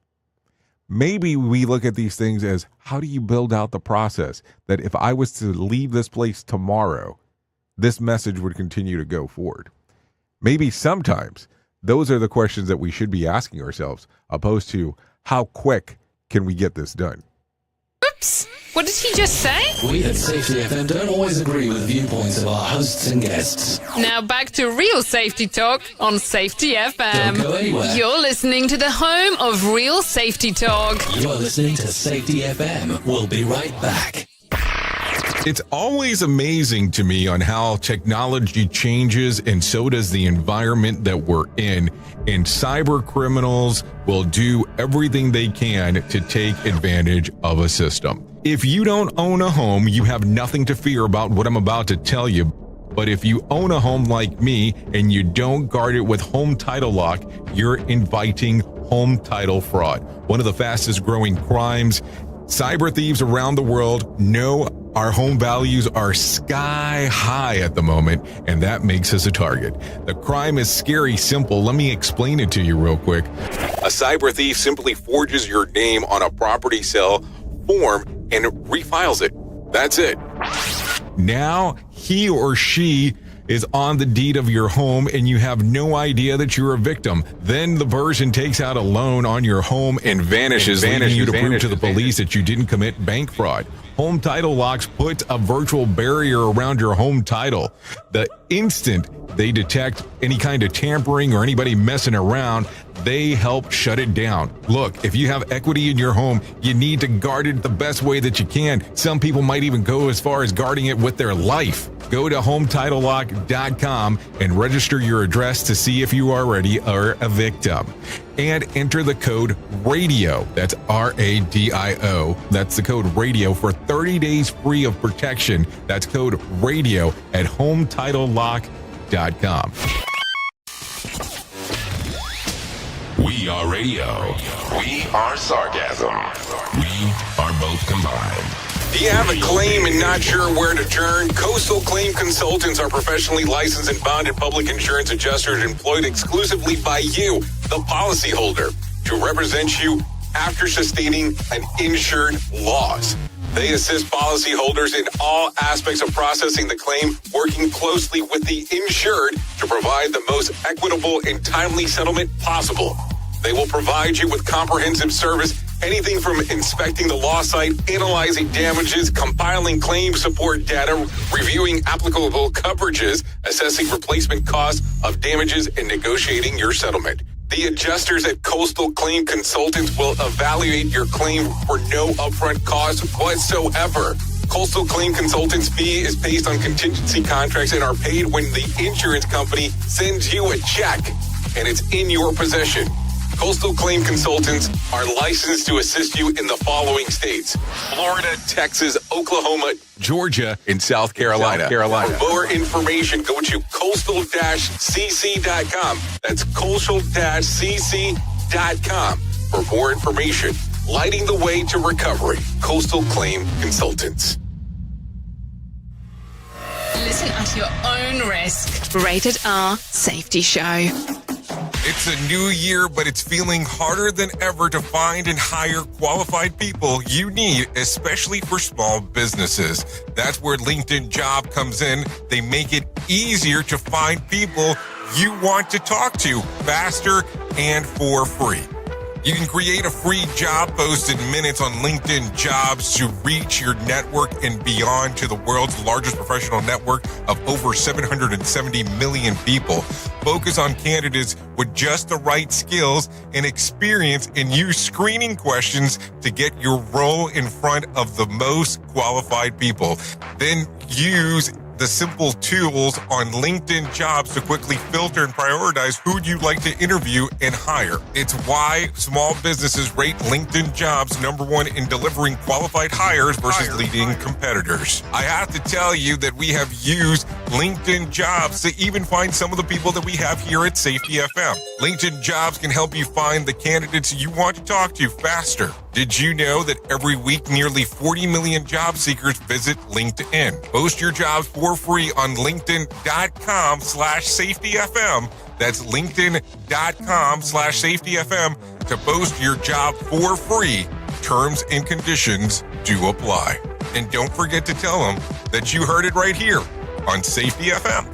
Maybe we look at these things as, how do you build out the process that if I was to leave this place tomorrow, this message would continue to go forward? Maybe sometimes those are the questions that we should be asking ourselves, opposed to how quick can we get this done? Oops! What did he just say? We at Safety FM don't always agree with the viewpoints of our hosts and guests. Now back to real safety talk on Safety FM. Don't go anywhere. You're listening to the home of real safety talk. You are listening to Safety FM. We'll be right back. It's always amazing to me on how technology changes, and so does the environment that we're in. And cyber criminals will do everything they can to take advantage of a system. If you don't own a home, you have nothing to fear about what I'm about to tell you. But if you own a home like me and you don't guard it with home title lock, you're inviting home title fraud. One of the fastest growing crimes. Cyber thieves around the world know our home values are sky high at the moment, and that makes us a target. The crime is scary simple. Let me explain it to you real quick. A cyber thief simply forges your name on a property sale form and refiles it. That's it. Now he or she is on the deed of your home, and you have no idea that you're a victim. Then the person takes out a loan on your home and vanishes, leaving you to prove to the police that you didn't commit bank fraud. Home title locks put a virtual barrier around your home title. The instant they detect any kind of tampering or anybody messing around, they help shut it down. Look, if you have equity in your home, you need to guard it the best way that you can. Some people might even go as far as guarding it with their life. Go to HometitleLock.com and register your address to see if you already are a victim. And enter the code RADIO. That's RADIO. That's the code RADIO for 30 days free of protection. That's code RADIO at HometitleLock.com. We are radio. We are sarcasm. We are both combined. Do you have a claim and not sure where to turn? Coastal Claim Consultants are professionally licensed and bonded public insurance adjusters employed exclusively by you, the policyholder, to represent you after sustaining an insured loss. They assist policyholders in all aspects of processing the claim, working closely with the insured to provide the most equitable and timely settlement possible. They will provide you with comprehensive service, anything from inspecting the loss site, analyzing damages, compiling claim support data, reviewing applicable coverages, assessing replacement costs of damages, and negotiating your settlement. The adjusters at Coastal Claim Consultants will evaluate your claim for no upfront cost whatsoever. Coastal Claim Consultants' fee is based on contingency contracts and are paid when the insurance company sends you a check and it's in your possession. Coastal Claim Consultants are licensed to assist you in the following states: Florida, Texas, Oklahoma, Georgia, and South Carolina. For more information, go to coastal-cc.com. That's coastal-cc.com. For more information, lighting the way to recovery. Coastal Claim Consultants. Listen at your own risk. Rated R Safety Show. It's a new year, but it's feeling harder than ever to find and hire qualified people you need, especially for small businesses. That's where LinkedIn Job comes in. They make it easier to find people you want to talk to faster and for free. You can create a free job post in minutes on LinkedIn Jobs to reach your network and beyond to the world's largest professional network of over 770 million people. Focus on candidates with just the right skills and experience and use screening questions to get your role in front of the most qualified people. Then use the simple tools on LinkedIn Jobs to quickly filter and prioritize who you'd like to interview and hire. It's why small businesses rate LinkedIn Jobs number one in delivering qualified hires versus leading competitors. I have to tell you that we have used LinkedIn Jobs to even find some of the people that we have here at Safety FM. LinkedIn Jobs can help you find the candidates you want to talk to faster. Did you know that every week nearly 40 million job seekers visit LinkedIn? Post your jobs for free on linkedin.com/safetyfm. That's linkedin.com/safetyfm to post your job for free. Terms and conditions do apply. And don't forget to tell them that you heard it right here on Safety FM.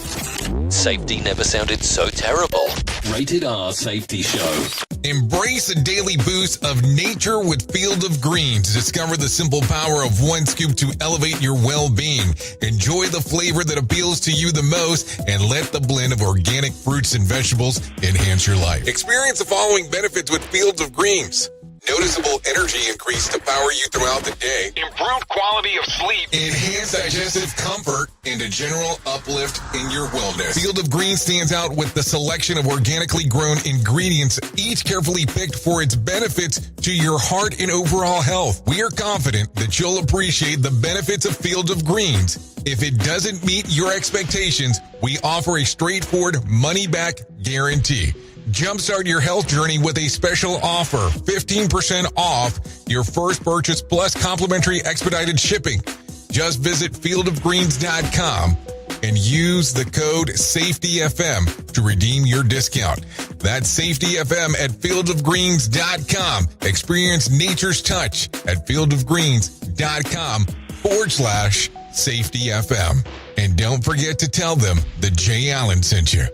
Safety never sounded so terrible. Rated R Safety Show. Embrace a daily boost of nature with Field of Greens. Discover the simple power of one scoop to elevate your well-being. Enjoy the flavor that appeals to you the most and let the blend of organic fruits and vegetables enhance your life. Experience the following benefits with Fields of Greens. Noticeable energy increase to power you throughout the day. Improved quality of sleep. Enhanced digestive comfort and a general uplift in your wellness. Field of Greens stands out with the selection of organically grown ingredients, each carefully picked for its benefits to your heart and overall health. We are confident that you'll appreciate the benefits of Field of Greens. If it doesn't meet your expectations, we offer a straightforward money-back guarantee. Jumpstart your health journey with a special offer, 15% off your first purchase plus complimentary expedited shipping. Just visit fieldofgreens.com and use the code SAFETYFM to redeem your discount. That's SAFETYFM at fieldofgreens.com. Experience nature's touch at fieldofgreens.com/SAFETYFM. And don't forget to tell them that Jay Allen sent you.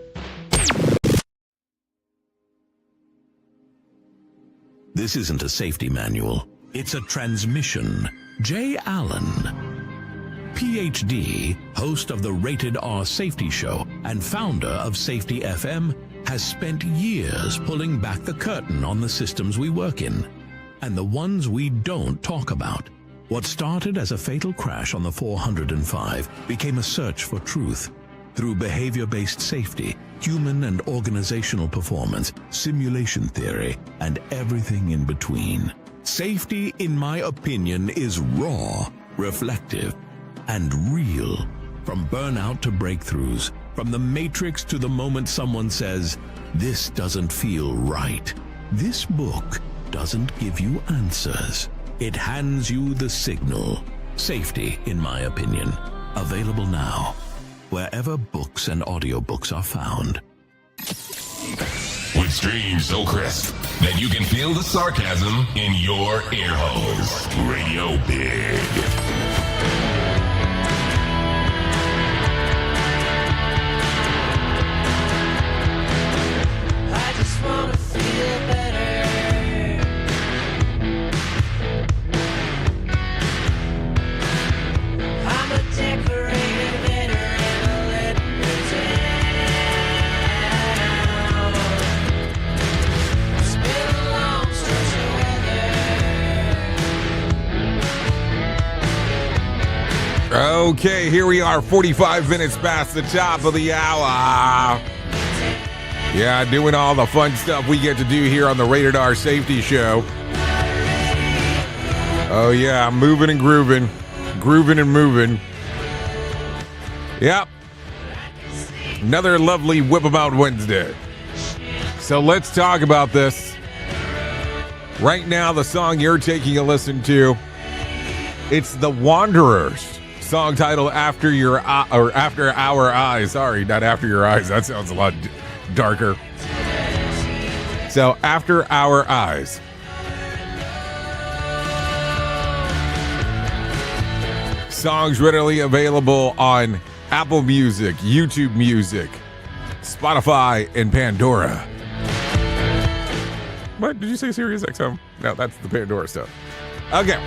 This isn't a safety manual. It's a transmission. Jay Allen, PhD, host of the Rated R Safety Show and founder of Safety FM, has spent years pulling back the curtain on the systems we work in and the ones we don't talk about. What started as a fatal crash on the 405 became a search for truth. Through behavior-based safety, human and organizational performance, simulation theory, and everything in between. Safety, in my opinion, is raw, reflective, and real. From burnout to breakthroughs, from the matrix to the moment someone says, "This doesn't feel right." This book doesn't give you answers. It hands you the signal. Safety, in my opinion. Available now, wherever books and audiobooks are found. With streams so crisp that you can feel the sarcasm in your ear holes. Radio Big. I just wanna feel better. I'm a decorated veteran, I'll let me down. It's been a long stretch of weather. Okay, here we are, 45 minutes past the top of the hour. Yeah, doing all the fun stuff we get to do here on the Rated R Safety Show. Oh yeah, moving and grooving and moving. Yep. Another lovely Whip 'em Out Wednesday. So let's talk about this. Right now, the song you're taking a listen to, it's The Wanderers. Song titled After Your or After Our Eyes. Sorry, not After Your Eyes. That sounds a lot darker. So, After Our Eyes. Songs readily available on Apple Music, YouTube Music, Spotify, and Pandora. What? Did you say Sirius XM? No, that's the Pandora stuff. Okay.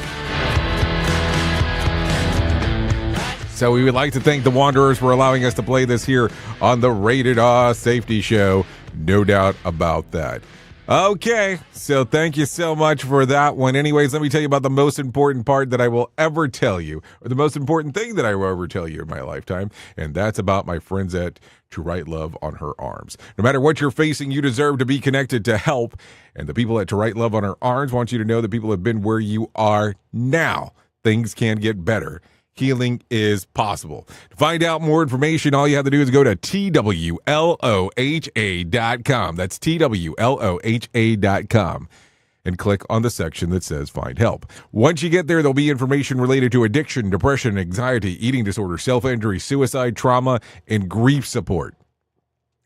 So we would like to thank the Wanderers for allowing us to play this here on the Rated R Safety Show. No doubt about that. Okay, so thank you so much for that one. Anyways, let me tell you about the most important part that I will ever tell you, or the most important thing that I will ever tell you in my lifetime, and that's about my friends at To Write Love on Her Arms. No matter what you're facing, you deserve to be connected to help, and the people at To Write Love on Her Arms want you to know that people have been where you are now. Things can get better. Healing is possible. To find out more information, all you have to do is go to TWLOHA.com. That's TWLOHA.com. And click on the section that says Find Help. Once you get there, there'll be information related to addiction, depression, anxiety, eating disorder, self-injury, suicide, trauma, and grief support.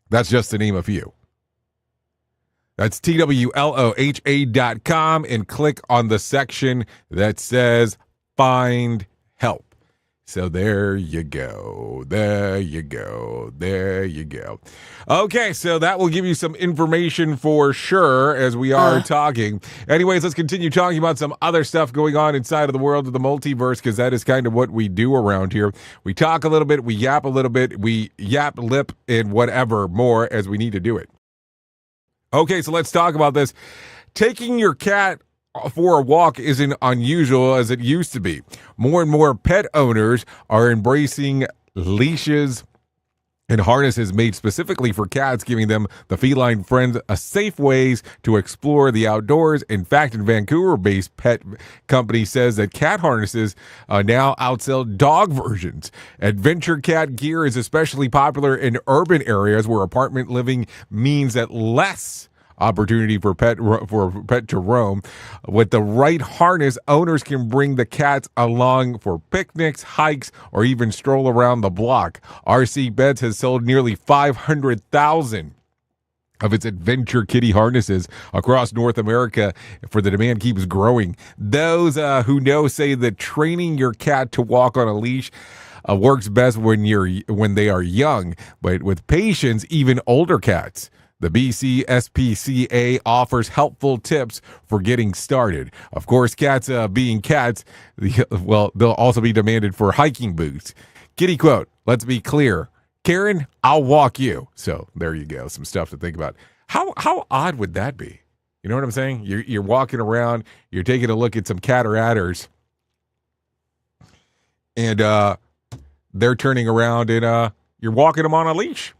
That's just to name a few. That's TWLOHA.com and click on the section that says Find Help. So there you go. There you go. There you go. Okay, so that will give you some information for sure as we are talking. Anyways, let's continue talking about some other stuff going on inside of the world of the multiverse, because that is kind of what we do around here. We talk a little bit, we yap a little bit, we yap, lip, and whatever more as we need to do it. Okay, so let's talk about this. Taking your cat for a walk isn't unusual as it used to be. More and more pet owners are embracing leashes and harnesses made specifically for cats, giving them the feline friends a safe ways to explore the outdoors. In fact, a Vancouver-based pet company says that cat harnesses now outsell dog versions. Adventure cat gear is especially popular in urban areas where apartment living means that less opportunity for a pet to roam. With the right harness, owners can bring the cats along for picnics, hikes, or even stroll around the block. RC Pets has sold nearly 500,000 of its adventure kitty harnesses across North America, for the demand keeps growing. Those who know say that training your cat to walk on a leash works best when they are young, but with patience, even older cats. The BC SPCA offers helpful tips for getting started. Of course, cats being cats, well, they'll also be demanded for hiking boots. Kitty quote, let's be clear, Karen, I'll walk you. So there you go, some stuff to think about. How odd would that be? You know what I'm saying? You're walking around, you're taking a look at some catter-atters, and they're turning around and you're walking them on a leash.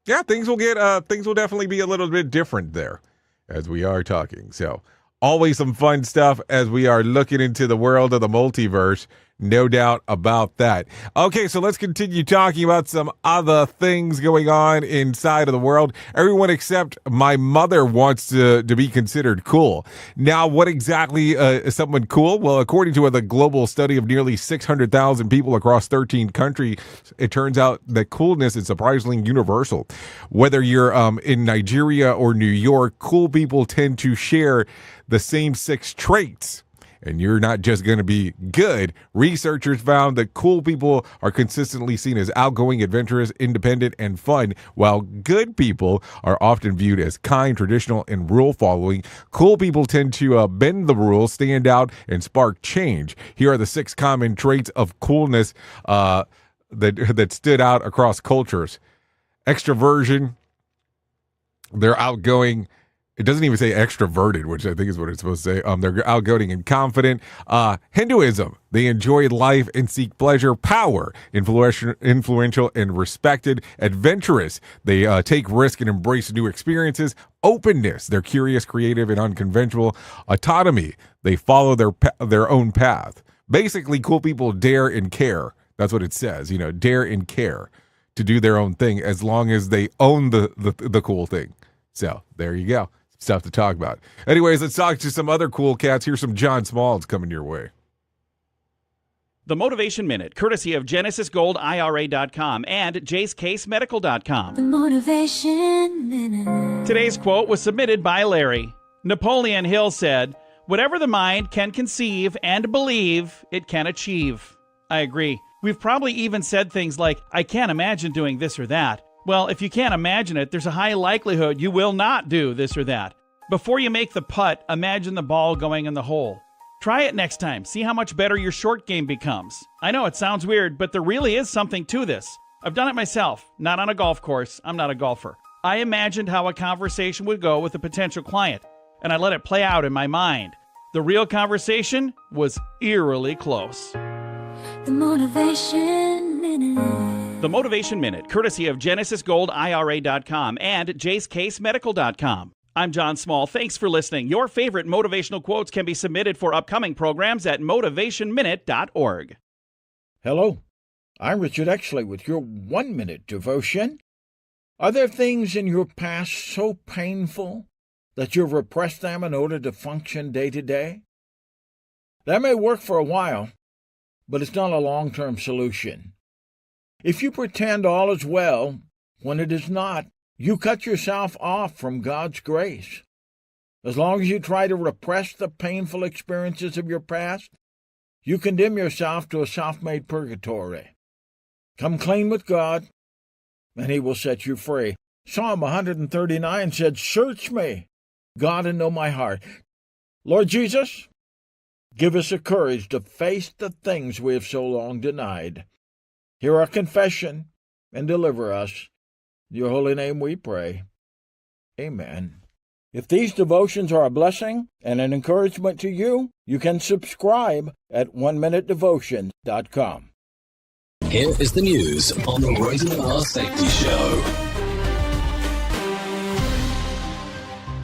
Yeah, things will definitely be a little bit different there as we are talking. So always some fun stuff as we are looking into the world of the multiverse. No doubt about that. Okay, so let's continue talking about some other things going on inside of the world. Everyone except my mother wants to be considered cool. Now, what exactly is someone cool? Well, according to the global study of nearly 600,000 people across 13 countries, it turns out that coolness is surprisingly universal. Whether you're in Nigeria or New York, cool people tend to share the same 6 traits. And you're not just going to be good. Researchers found that cool people are consistently seen as outgoing, adventurous, independent, and fun, while good people are often viewed as kind, traditional, and rule-following. Cool people tend to bend the rules, stand out, and spark change. Here are the 6 common traits of coolness that stood out across cultures. Extroversion. They're outgoing. It doesn't even say extroverted, which I think is what it's supposed to say. They're outgoing and confident. Hinduism. They enjoy life and seek pleasure. Power. Influential and respected. Adventurous. They take risk and embrace new experiences. Openness. They're curious, creative, and unconventional. Autonomy. They follow their own path. Basically, cool people dare and care. That's what it says. Dare and care to do their own thing as long as they own the cool thing. So there you go. Stuff to talk about. Anyways, let's talk to some other cool cats. Here's some John Smalls coming your way. The Motivation Minute, courtesy of GenesisGoldIRA.com and JaceCaseMedical.com. The Motivation Minute. Today's quote was submitted by Larry. Napoleon Hill said, "Whatever the mind can conceive and believe, it can achieve." I agree. We've probably even said things like, "I can't imagine doing this or that." Well, if you can't imagine it, there's a high likelihood you will not do this or that. Before you make the putt, imagine the ball going in the hole. Try it next time. See how much better your short game becomes. I know it sounds weird, but there really is something to this. I've done it myself, not on a golf course. I'm not a golfer. I imagined how a conversation would go with a potential client, and I let it play out in my mind. The real conversation was eerily close. The Motivation Minute. The Motivation Minute, courtesy of GenesisGoldIRA.com and JaceCaseMedical.com. I'm John Small. Thanks for listening. Your favorite motivational quotes can be submitted for upcoming programs at motivationminute.org. Hello, I'm Richard Exley with your 1-minute devotion. Are there things in your past so painful that you've repressed them in order to function day to day? That may work for a while, but it's not a long-term solution. If you pretend all is well when it is not, you cut yourself off from God's grace. As long as you try to repress the painful experiences of your past, you condemn yourself to a self-made purgatory. Come clean with God, and He will set you free. Psalm 139 said, "Search me, God, and know my heart." Lord Jesus, give us the courage to face the things we have so long denied. Hear our confession and deliver us. In your holy name we pray. Amen. If these devotions are a blessing and an encouragement to you, you can subscribe at oneminutedevotion.com. Here is the news on the Rated R Safety Show.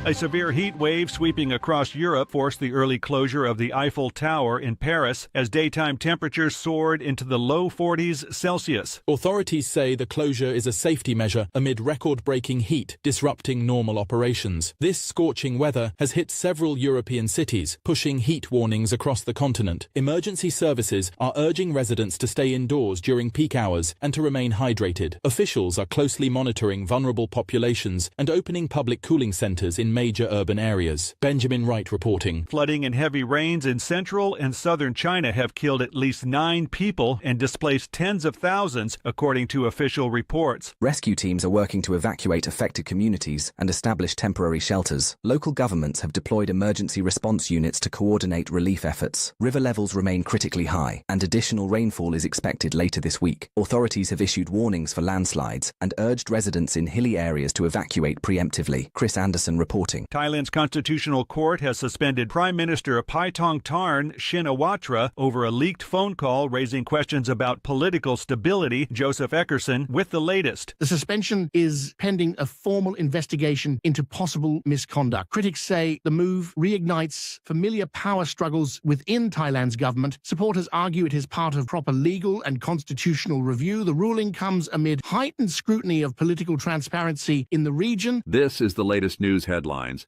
A severe heat wave sweeping across Europe forced the early closure of the Eiffel Tower in Paris as daytime temperatures soared into the low 40s Celsius. Authorities say the closure is a safety measure amid record-breaking heat disrupting normal operations. This scorching weather has hit several European cities, pushing heat warnings across the continent. Emergency services are urging residents to stay indoors during peak hours and to remain hydrated. Officials are closely monitoring vulnerable populations and opening public cooling centers in major urban areas. Benjamin Wright reporting. Flooding and heavy rains in central and southern China have killed at least 9 people and displaced tens of thousands, according to official reports. Rescue teams are working to evacuate affected communities and establish temporary shelters. Local governments have deployed emergency response units to coordinate relief efforts. River levels remain critically high, and additional rainfall is expected later this week. Authorities have issued warnings for landslides and urged residents in hilly areas to evacuate preemptively. Chris Anderson reporting reporting. Thailand's constitutional court has suspended Prime Minister Paetongtarn Shinawatra over a leaked phone call raising questions about political stability. Joseph Eckerson with the latest. The suspension is pending a formal investigation into possible misconduct. Critics say the move reignites familiar power struggles within Thailand's government. Supporters argue it is part of proper legal and constitutional review. The ruling comes amid heightened scrutiny of political transparency in the region. This is the latest news headlines.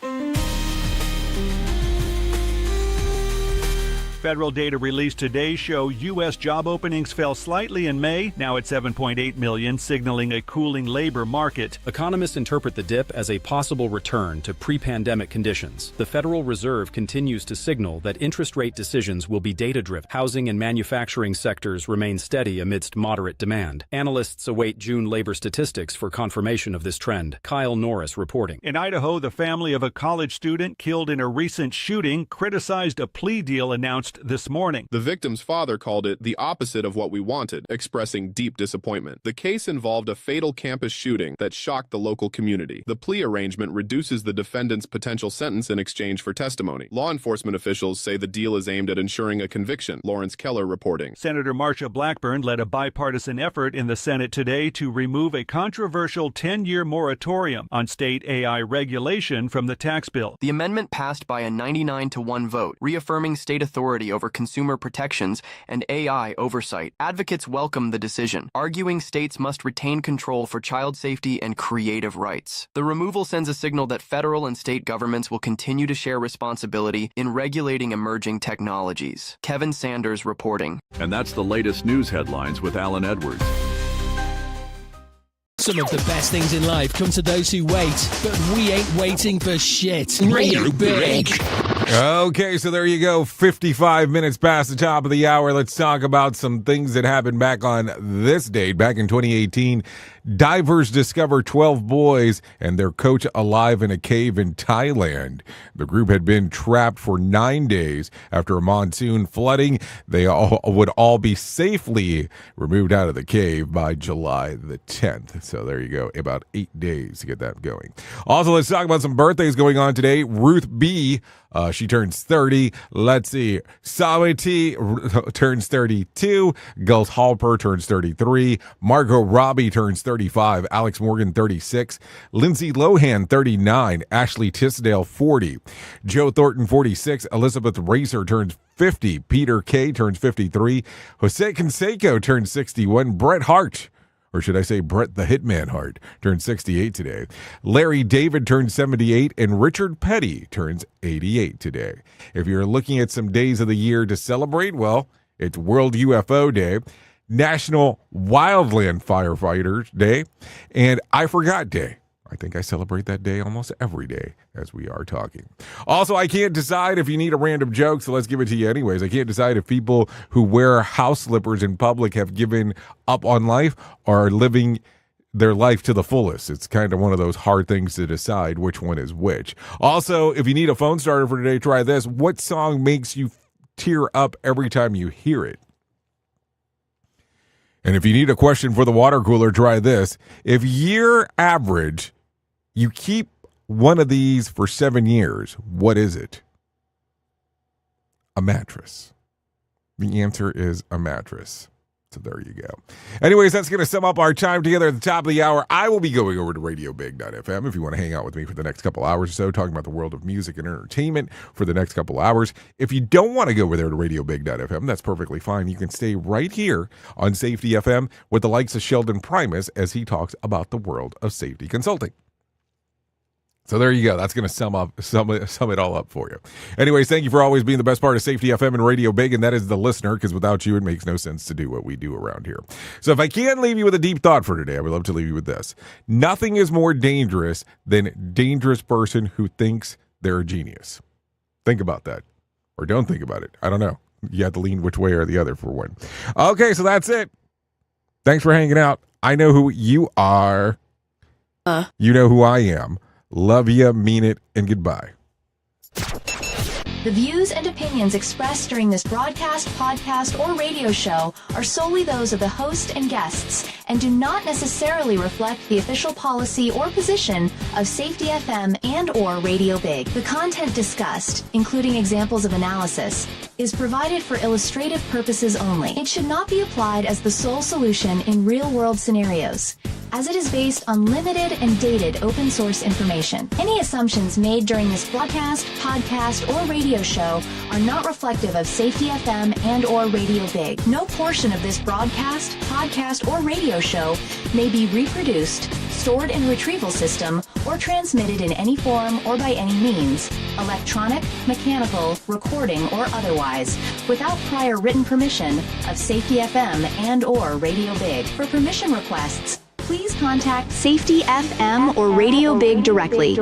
Federal data released today show U.S. job openings fell slightly in May, now at 7.8 million, signaling a cooling labor market. Economists interpret the dip as a possible return to pre-pandemic conditions. The Federal Reserve continues to signal that interest rate decisions will be data-driven. Housing and manufacturing sectors remain steady amidst moderate demand. Analysts await June labor statistics for confirmation of this trend. Kyle Norris reporting. In Idaho, the family of a college student killed in a recent shooting criticized a plea deal announced this morning. The victim's father called it the opposite of what we wanted, expressing deep disappointment. The case involved a fatal campus shooting that shocked the local community. The plea arrangement reduces the defendant's potential sentence in exchange for testimony. Law enforcement officials say the deal is aimed at ensuring a conviction. Lawrence Keller reporting. Senator Marsha Blackburn led a bipartisan effort in the Senate today to remove a controversial 10-year moratorium on state AI regulation from the tax bill. The amendment passed by a 99-1 vote, reaffirming state authority over consumer protections and AI oversight. Advocates welcome the decision, arguing states must retain control for child safety and creative rights. The removal sends a signal that federal and state governments will continue to share responsibility in regulating emerging technologies. Kevin Sanders reporting. And that's the latest news headlines with Alan Edwards. Some of the best things in life come to those who wait, but we ain't waiting for shit. Radio Big. Okay, so there you go. 55 minutes past the top of the hour. Let's talk about some things that happened back on this date. Back in 2018, divers discover 12 boys and their coach alive in a cave in Thailand. The group had been trapped for 9 days after a monsoon flooding. They would all be safely removed out of the cave by July the 10th. So there you go. About 8 days to get that going. Also, let's talk about some birthdays going on today. Ruth B., she turns 30. Let's see. Sawati turns 32. Gus Halper turns 33. Margot Robbie turns 35. Alex Morgan, 36. Lindsay Lohan, 39. Ashley Tisdale, 40. Joe Thornton, 46. Elizabeth Racer turns 50. Peter Kay turns 53. Jose Canseco turns 61. Bret Hart, or should I say Bret the Hitman Hart, turned 68 today. Larry David turned 78, and Richard Petty turns 88 today. If you're looking at some days of the year to celebrate, well, it's World UFO Day, National Wildland Firefighters Day, and I Forgot Day. I think I celebrate that day almost every day as we are talking. Also, I can't decide if you need a random joke, so let's give it to you anyways. I can't decide if people who wear house slippers in public have given up on life or are living their life to the fullest. It's kind of one of those hard things to decide which one is which. Also, if you need a phone starter for today, try this. What song makes you tear up every time you hear it? And if you need a question for the water cooler, try this. If year average, you keep one of these for 7 years, what is it? A mattress. The answer is a mattress. So there you go. Anyways, that's going to sum up our time together at the top of the hour. I will be going over to RadioBig.fm if you want to hang out with me for the next couple hours or so, talking about the world of music and entertainment for the next couple hours. If you don't want to go over there to RadioBig.fm, that's perfectly fine. You can stay right here on Safety FM with the likes of Sheldon Primus as he talks about the world of safety consulting. So there you go. That's going to sum it all up for you. Anyways, thank you for always being the best part of Safety FM and Radio Big, and that is the listener, because without you, it makes no sense to do what we do around here. So if I can leave you with a deep thought for today, I would love to leave you with this. Nothing is more dangerous than a dangerous person who thinks they're a genius. Think about that. Or don't think about it. I don't know. You have to lean which way or the other for one. Okay, so that's it. Thanks for hanging out. I know who you are. You know who I am. Love ya, mean it, and goodbye. The views and opinions expressed during this broadcast, podcast, or radio show are solely those of the host and guests and do not necessarily reflect the official policy or position of Safety FM and or Radio Big. The content discussed, including examples of analysis, is provided for illustrative purposes only. It should not be applied as the sole solution in real-world scenarios, as it is based on limited and dated open source information. Any assumptions made during this broadcast, podcast, or radio show are not reflective of Safety FM and or Radio Big. No portion of this broadcast, podcast, or radio show may be reproduced, stored in a retrieval system, or transmitted in any form or by any means, electronic, mechanical, recording, or otherwise, without prior written permission of Safety FM and or Radio Big. For permission requests, please contact Safety FM or Radio Big directly.